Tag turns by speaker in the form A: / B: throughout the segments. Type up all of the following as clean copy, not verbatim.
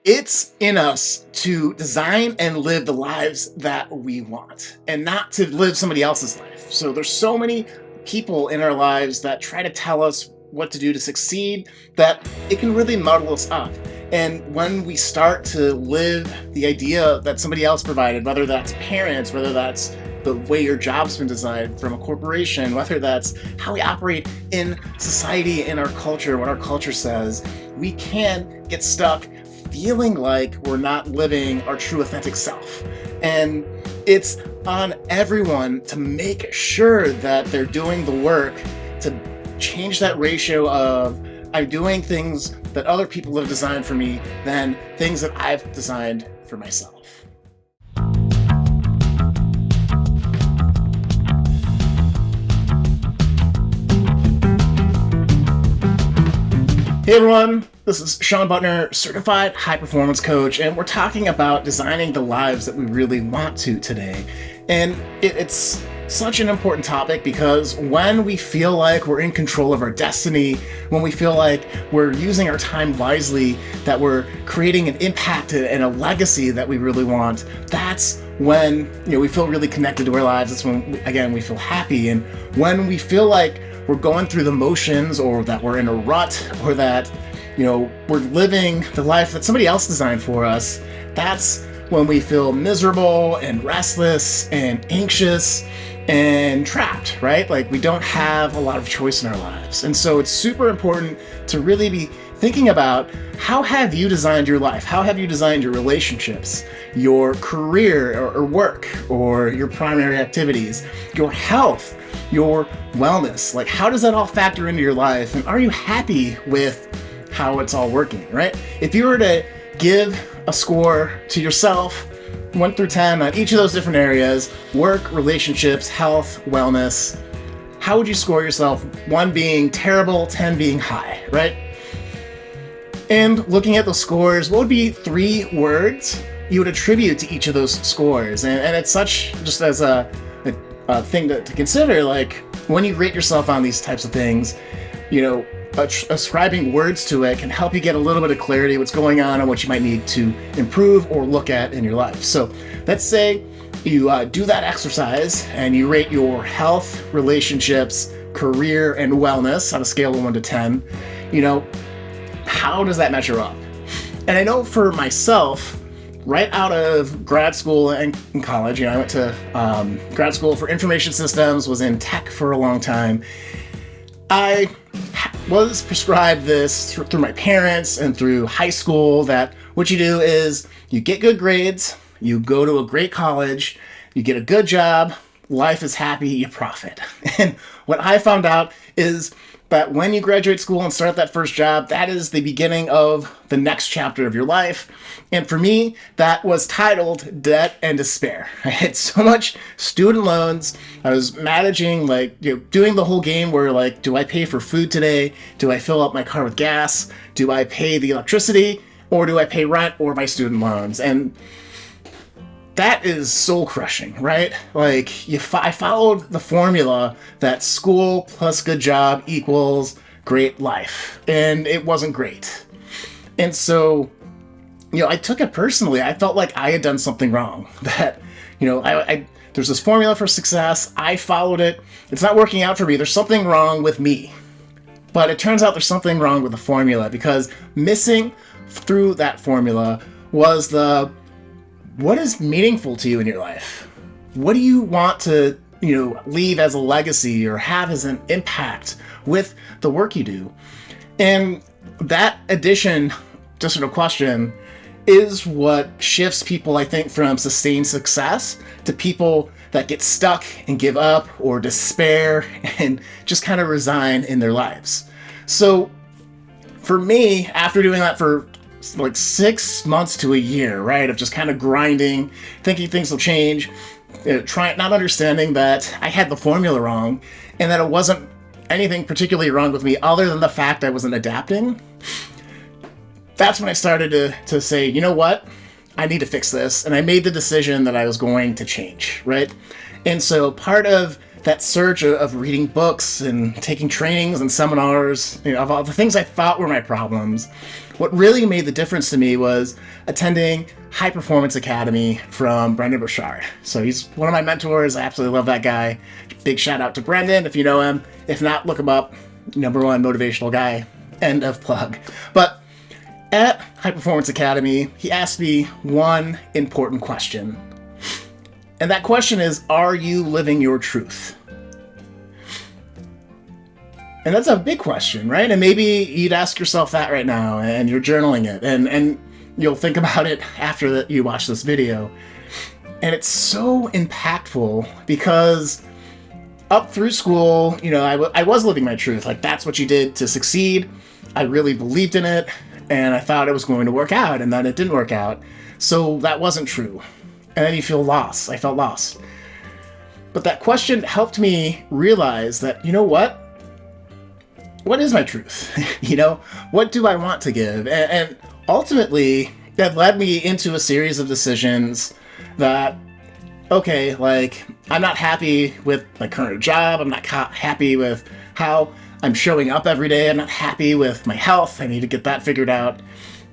A: It's in us to design and live the lives that we want and not to live somebody else's life. So there's so many people in our lives that try to tell us what to do to succeed that it can really muddle us up. And when we start to live the idea that somebody else provided, whether that's parents, whether that's the way your job's been designed from a corporation, whether that's how we operate in society, in our culture, what our culture says, we can get stuck feeling like we're not living our true authentic self. And it's on everyone to make sure that they're doing the work to change that ratio of I'm doing things that other people have designed for me than things that I've designed for myself. Hey everyone, this is Sean Butner, certified high performance coach, and we're talking about designing the lives that we really want to today. And it's such an important topic because when we feel like we're in control of our destiny, when we feel like we're using our time wisely, that we're creating an impact and a legacy that we really want, that's when we feel really connected to our lives. That's when, again, we feel happy. And when we feel like we're going through the motions, or that we're in a rut, or that we're living the life that somebody else designed for us, that's when we feel miserable and restless and anxious and trapped, right? Like we don't have a lot of choice in our lives. And so it's super important to really be thinking about, how have you designed your life? How have you designed your relationships, your career or work, or your primary activities, your health, your wellness? Like, how does that all factor into your life? And are you happy with how it's all working, right? If you were to give a score to yourself, 1 through 10 on each of those different areas, work, relationships, health, wellness, how would you score yourself? 1 being terrible, 10 being high, right? And looking at those scores, what would be 3 words you would attribute to each of those scores? And it's such, just as a thing to consider, like when you rate yourself on these types of things, ascribing words to it can help you get a little bit of clarity what's going on and what you might need to improve or look at in your life. So let's say you do that exercise and you rate your health, relationships, career, and wellness on a scale of 1 to 10. How does that measure up? And I know for myself, right out of grad school and college, I went to grad school for information systems, was in tech for a long time. I was prescribed this through my parents and through high school, that what you do is you get good grades, you go to a great college, you get a good job, life is happy, you profit. And what I found out is that when you graduate school and start that first job, that is the beginning of the next chapter of your life. And for me, that was titled Debt and Despair. I had so much student loans. I was managing, doing the whole game where, do I pay for food today? Do I fill up my car with gas? Do I pay the electricity? Or do I pay rent or my student loans? And that is soul crushing, right? I followed the formula that school plus good job equals great life, and it wasn't great. And so, I took it personally. I felt like I had done something wrong. That, there's this formula for success. I followed it. It's not working out for me. There's something wrong with me. But it turns out there's something wrong with the formula, because missing through that formula was what is meaningful to you in your life? What do you want to, leave as a legacy or have as an impact with the work you do? And that addition to sort of question is what shifts people, I think, from sustained success to people that get stuck and give up or despair and just kind of resign in their lives. So for me, after doing that for 6 months to a year, right, of just kind of grinding, thinking things will change, not understanding that I had the formula wrong and that it wasn't anything particularly wrong with me other than the fact I wasn't adapting. That's when I started to say, you know what, I need to fix this. And I made the decision that I was going to change, right? And so part of that surge of reading books and taking trainings and seminars, of all the things I thought were my problems, what really made the difference to me was attending High Performance Academy from Brendan Burchard. So he's one of my mentors. I absolutely love that guy. Big shout out to Brendan if you know him. If not, look him up. Number one motivational guy. End of plug. But at High Performance Academy, he asked me one important question. And that question is, are you living your truth? And that's a big question, right? And maybe you'd ask yourself that right now and you're journaling it and you'll think about it after that you watch this video. And it's so impactful because up through school, I was living my truth. Like, that's what you did to succeed. I really believed in it and I thought it was going to work out, and then it didn't work out. So that wasn't true. And then you feel lost. I felt lost. But that question helped me realize that, what is my truth? What do I want to give? And ultimately, that led me into a series of decisions that, okay, like, I'm not happy with my current job. I'm not happy with how I'm showing up every day. I'm not happy with my health. I need to get that figured out.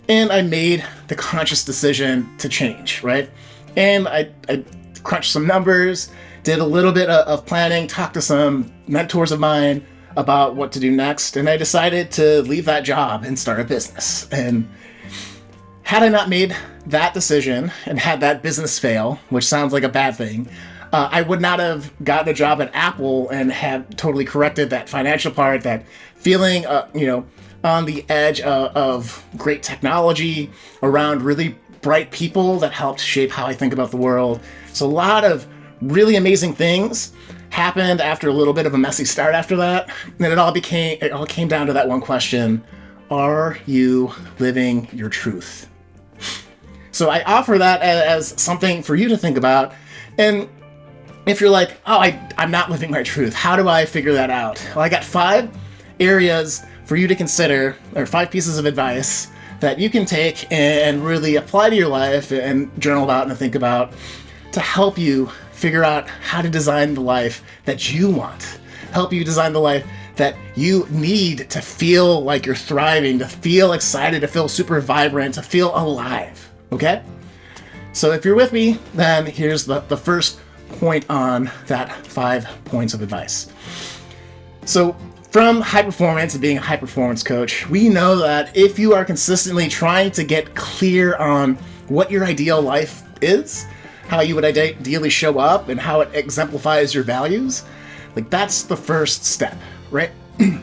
A: And I made the conscious decision to change, right? And I crunched some numbers, did a little bit of planning, talked to some mentors of mine about what to do next, and I decided to leave that job and start a business. And had I not made that decision and had that business fail, which sounds like a bad thing, I would not have gotten a job at Apple and have totally corrected that financial part, that feeling, on the edge of great technology around really bright people that helped shape how I think about the world. So a lot of really amazing things happened after a little bit of a messy start after that. And it all came down to that one question: are you living your truth? So I offer that as something for you to think about. And if you're like, I'm not living my truth, how do I figure that out? Well, I got 5 areas for you to consider, or 5 pieces of advice that you can take and really apply to your life and journal about and think about to help you figure out how to design the life that you want. Help you design the life that you need to feel like you're thriving, to feel excited, to feel super vibrant, to feel alive. Okay? So if you're with me, then here's the first point on that 5 points of advice. So from high performance and being a high performance coach, we know that if you are consistently trying to get clear on what your ideal life is, how you would ideally show up, and how it exemplifies your values, like, that's the first step, right?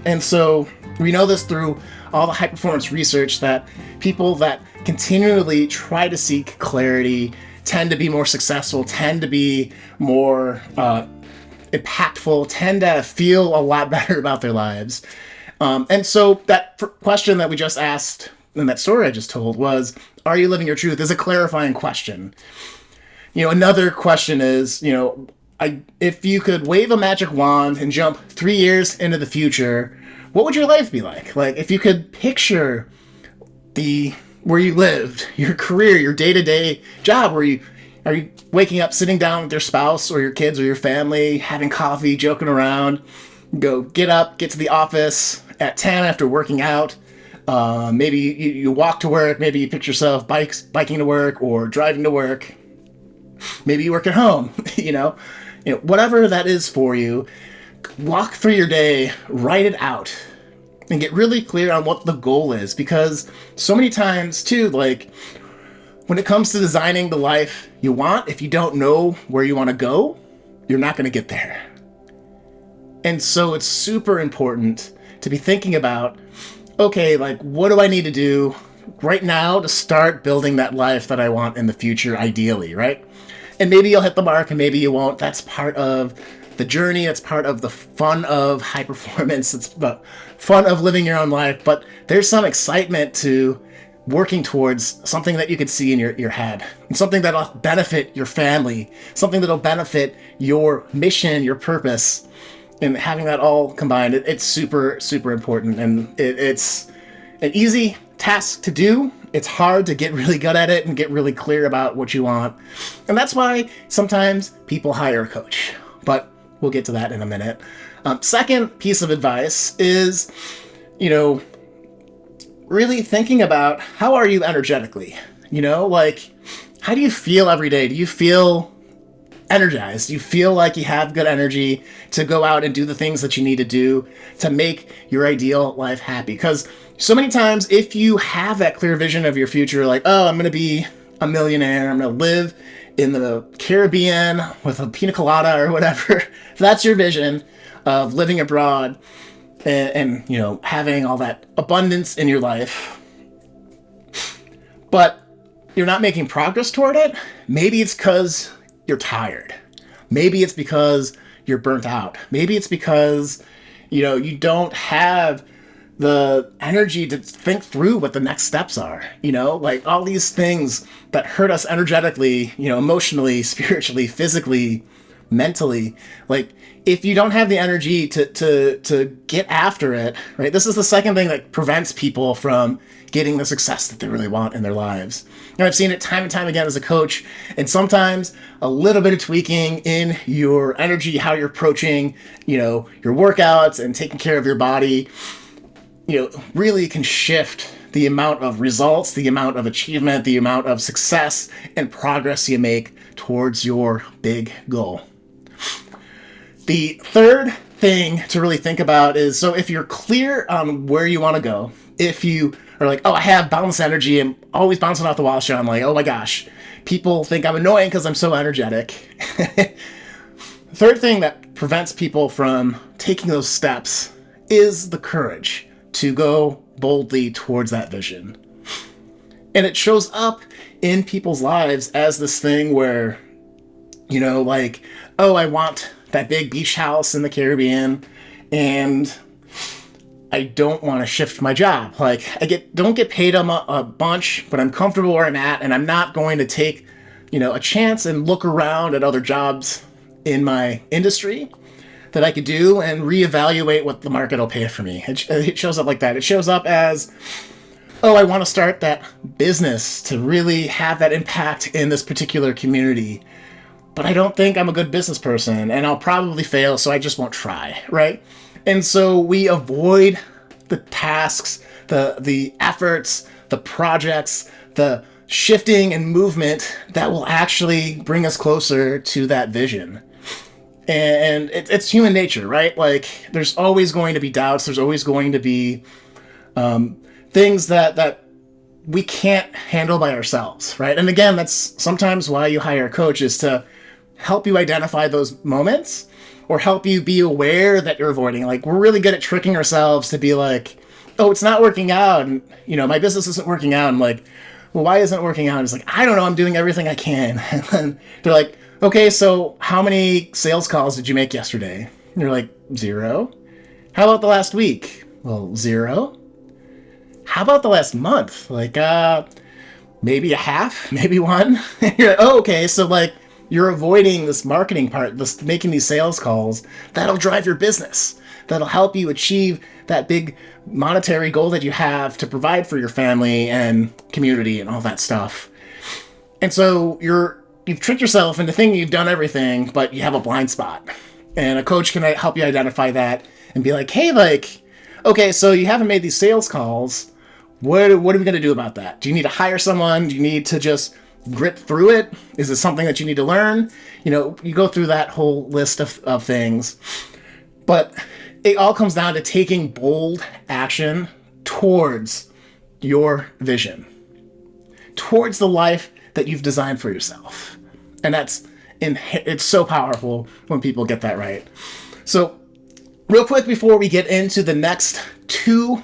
A: And so we know this through all the high performance research that people that continually try to seek clarity tend to be more successful, tend to be more impactful, tend to feel a lot better about their lives. And so that question that we just asked in that story I just told was, are you living your truth, is a clarifying question. Another question is, if you could wave a magic wand and jump 3 years into the future, what would your life be like? Like, if you could picture where you lived, your career, your day-to-day job, are you waking up, sitting down with your spouse or your kids or your family, having coffee, joking around, get up, get to the office at 10 after working out. Maybe you walk to work, maybe you picture yourself biking to work or driving to work. Maybe you work at home, whatever that is for you, walk through your day, write it out, and get really clear on what the goal is. Because so many times too, like, when it comes to designing the life you want, if you don't know where you want to go, you're not going to get there. And so it's super important to be thinking about, okay, like, what do I need to do right now to start building that life that I want in the future, ideally, right? And maybe you'll hit the mark and maybe you won't. That's part of the journey. It's part of the fun of high performance. It's the fun of living your own life. But there's some excitement to working towards something that you could see in your head, and something that'll benefit your family, something that'll benefit your mission, your purpose, and having that all combined, it's super, super important. And it's an easy task to do. It's hard to get really good at it and get really clear about what you want. And that's why sometimes people hire a coach. But We'll get to that in a minute. Second piece of advice is, you know, really thinking about how are you energetically? Like, how do you feel every day? Do you feel energized? Do you feel like you have good energy to go out and do the things that you need to do to make your ideal life happy? Because so many times, if you have that clear vision of your future, like, oh, I'm going to be a millionaire, I'm going to live in the Caribbean with a pina colada or whatever, if that's your vision of living abroad and having all that abundance in your life, but you're not making progress toward it, maybe it's because you're tired. Maybe it's because you're burnt out. Maybe it's because, you don't have the energy to think through what the next steps are. Like all these things that hurt us energetically, emotionally, spiritually, physically, mentally. Like if you don't have the energy to get after it, right? This is the second thing that prevents people from getting the success that they really want in their lives. And I've seen it time and time again as a coach. And sometimes a little bit of tweaking in your energy, how you're approaching, your workouts and taking care of your body, really can shift the amount of results, the amount of achievement, the amount of success and progress you make towards your big goal. The third thing to really think about is, so if you're clear on where you want to go, if you are like, oh, I have boundless energy, I'm always bouncing off the wall, so I'm like, oh my gosh, people think I'm annoying because I'm so energetic. Third thing that prevents people from taking those steps is the courage to go boldly towards that vision. And it shows up in people's lives as this thing where, like, oh, I want that big beach house in the Caribbean, and I don't want to shift my job. Like, don't get paid a bunch, but I'm comfortable where I'm at, and I'm not going to take, a chance and look around at other jobs in my industry that I could do and reevaluate what the market will pay for me. It shows up like that. It shows up as, oh, I want to start that business to really have that impact in this particular community, but I don't think I'm a good business person and I'll probably fail, so I just won't try, right? And so we avoid the tasks, the efforts, the projects, the shifting and movement that will actually bring us closer to that vision. And it's human nature, right? Like, there's always going to be doubts. There's always going to be things that we can't handle by ourselves, right? And again, that's sometimes why you hire a coach, is to help you identify those moments or help you be aware that you're avoiding. Like, we're really good at tricking ourselves to be like, oh, it's not working out. And, my business isn't working out. I'm like, well, why isn't it working out? It's like, I don't know. I'm doing everything I can. And then they're like, okay, so how many sales calls did you make yesterday? And you're like, 0. How about the last week? Well, 0. How about the last month? Like, maybe a half, maybe 1. You're like, oh, okay, so like, you're avoiding this marketing part, this making these sales calls. That'll drive your business. That'll help you achieve that big monetary goal that you have to provide for your family and community and all that stuff. And so you've tricked yourself into thinking you've done everything, but you have a blind spot. And a coach can help you identify that and be like, hey, like, okay, so you haven't made these sales calls. What are we going to do about that? Do you need to hire someone? Do you need to just grit through it? Is it something that you need to learn? You go through that whole list of things. But it all comes down to taking bold action towards your vision, towards the life that you've designed for yourself. And it's so powerful when people get that right. So real quick before we get into the next 2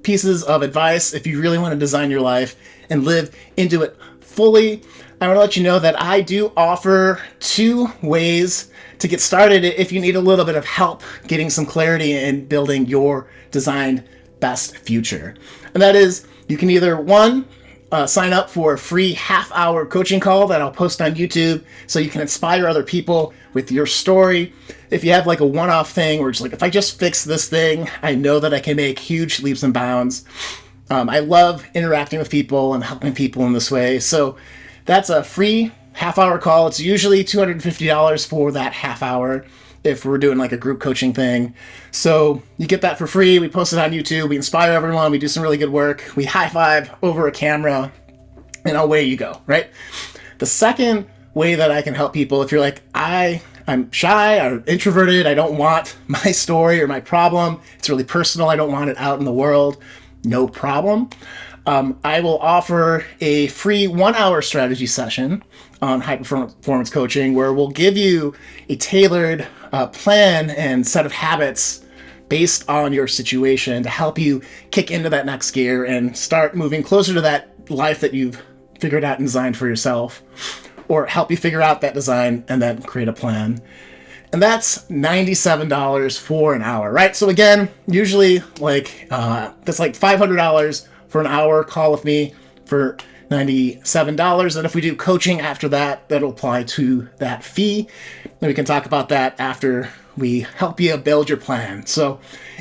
A: pieces of advice, if you really want to design your life and live into it fully, I want to let you know that I do offer 2 ways to get started if you need a little bit of help getting some clarity in building your designed best future. And that is, you can either, 1, sign up for a free half-hour coaching call that I'll post on YouTube so you can inspire other people with your story. If you have like a one-off thing where it's like, if I just fix this thing, I know that I can make huge leaps and bounds. I love interacting with people and helping people in this way. So that's a free half-hour call. It's usually $250 for that half hour. if we're doing like a group coaching thing. So you get that for free. We post it on YouTube. We inspire everyone. We do some really good work. We high five over a camera, and away you go, right? The second way that I can help people, if you're like, I'm shy or introverted, I don't want my story or my problem, it's really personal, I don't want it out in the world, no problem. I will offer a free 1-hour strategy session on high performance coaching where we'll give you a tailored plan and set of habits based on your situation to help you kick into that next gear and start moving closer to that life that you've figured out and designed for yourself, or help you figure out that design and then create a plan. And that's $97 for an hour, right? So again, usually that's like $500 for an hour call with me for $97. And if we do coaching after that, that'll apply to that fee. And we can talk about that after we help you build your plan. So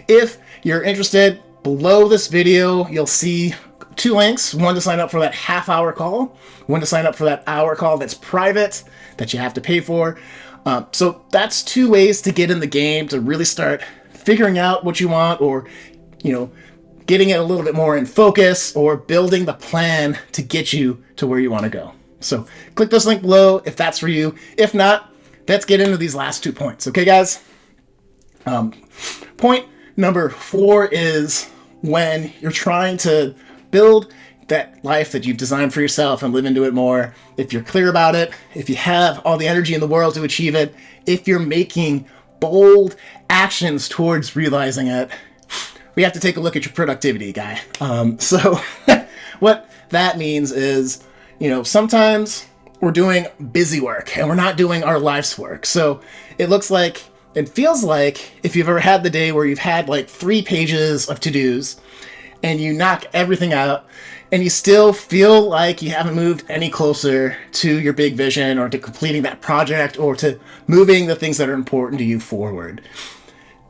A: if you're interested, below this video, you'll see 2 links, one to sign up for that half-hour call, one to sign up for that hour call that's private, that you have to pay for. So that's 2 ways to get in the game, to really start figuring out what you want, or, getting it a little bit more in focus, or building the plan to get you to where you want to go. So click this link below if that's for you. If not, let's get into these last 2 points. Okay, guys? Point number 4 is when you're trying to build that life that you've designed for yourself and live into it more, if you're clear about it, if you have all the energy in the world to achieve it, if you're making bold actions towards realizing it, we have to take a look at your productivity, guy. So what that means is, sometimes we're doing busy work and we're not doing our life's work. So it looks like, it feels like, if you've ever had the day where you've had like 3 pages of to-dos and you knock everything out and you still feel like you haven't moved any closer to your big vision, or to completing that project, or to moving the things that are important to you forward.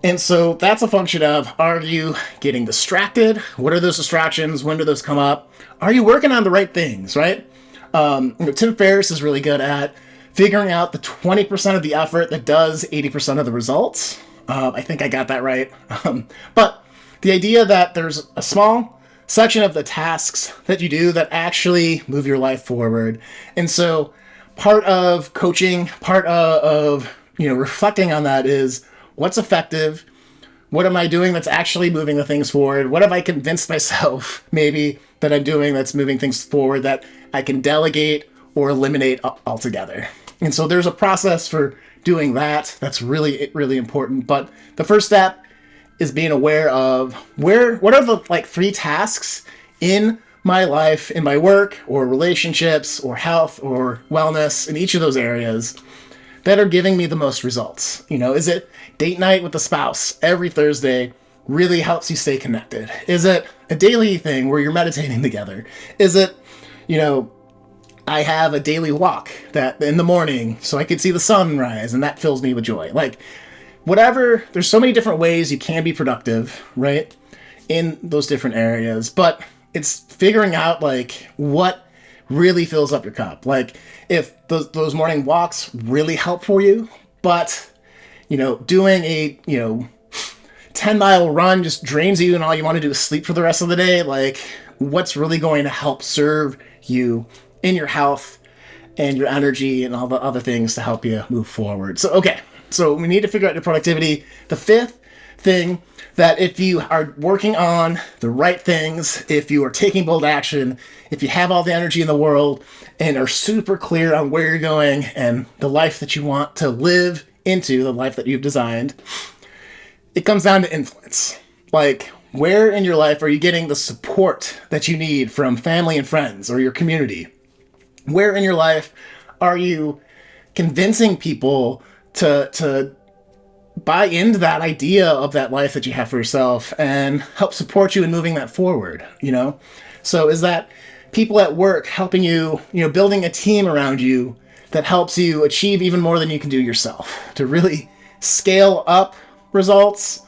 A: And so that's a function of, are you getting distracted? What are those distractions? When do those come up? Are you working on the right things, right? Tim Ferriss is really good at figuring out the 20% of the effort that does 80% of the results. I think I got that right. But the idea that there's a small section of the tasks that you do that actually move your life forward. And so part of coaching, part of reflecting on that is, what's effective? What am I doing that's actually moving the things forward? What have I convinced myself maybe that I'm doing that's moving things forward that I can delegate or eliminate altogether? And so there's a process for doing that. That's really, really important. But the first step is being aware of what are the 3 tasks in my life, in my work, or relationships, or health, or wellness, in each of those areas that are giving me the most results. Is it date night with the spouse every Thursday really helps you stay connected? Is it a daily thing where you're meditating together? Is it, I have a daily walk that in the morning so I can see the sunrise and that fills me with joy? Whatever, there's so many different ways you can be productive, right? In those different areas, but it's figuring out what really fills up your cup. If those morning walks really help for you, but doing a 10-mile run just drains you and all you want to do is sleep for the rest of the day, what's really going to help serve you in your health and your energy and all the other things to help you move forward? So we need to figure out your productivity. The 5th thing, that if you are working on the right things, if you are taking bold action, if you have all the energy in the world and are super clear on where you're going and the life that you want to live into, the life that you've designed, it comes down to influence. Where in your life are you getting the support that you need from family and friends or your community? Where in your life are you convincing people to buy into that idea of that life that you have for yourself and help support you in moving that forward? So is that people at work helping you, building a team around you that helps you achieve even more than you can do yourself, to really scale up results,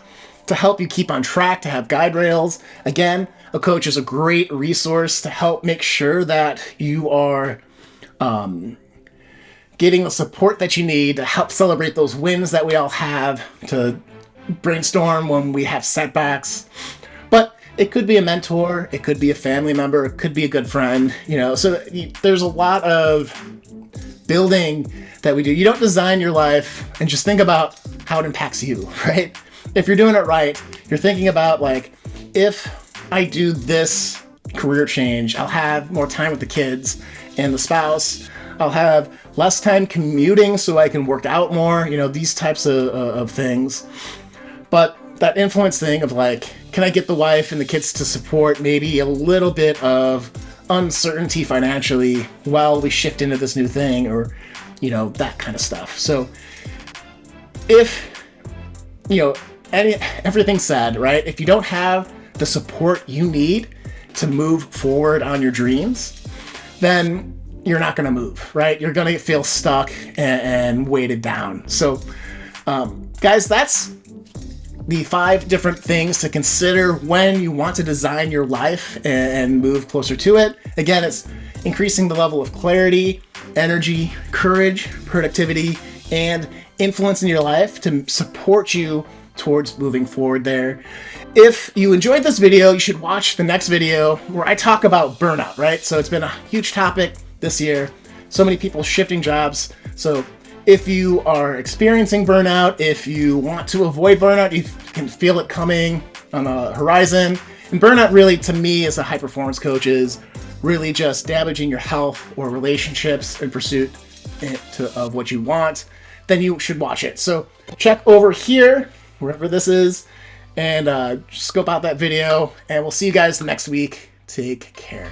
A: to help you keep on track, to have guide rails? Again, a coach is a great resource to help make sure that you are getting the support that you need to help celebrate those wins that we all have, to brainstorm when we have setbacks. But it could be a mentor, it could be a family member, it could be a good friend, you know. So there's a lot of building that we do. You don't design your life and just think about how it impacts you, right? If you're doing it right, you're thinking about, like, if I do this career change, I'll have more time with the kids and the spouse. I'll have less time commuting so I can work out more, you know, these types of things. But that influence thing of, like, can I get the wife and the kids to support maybe a little bit of uncertainty financially while we shift into this new thing, or, you know, that kind of stuff. So if, you know, everything's said, right? If you don't have the support you need to move forward on your dreams, then you're not going to move, right? You're going to feel stuck and weighted down. So, guys, that's the 5 different things to consider when you want to design your life and move closer to it. Again, it's increasing the level of clarity, energy, courage, productivity, and influence in your life to support you towards moving forward there. If you enjoyed this video, you should watch the next video where I talk about burnout, right? So it's been a huge topic this year. So many people shifting jobs. So if you are experiencing burnout, if you want to avoid burnout, you can feel it coming on the horizon. And burnout really, to me, as a high performance coach, is really just damaging your health or relationships in pursuit of what you want, then you should watch it. So check over here, wherever this is, and scope out that video, and we'll see you guys next week. Take care.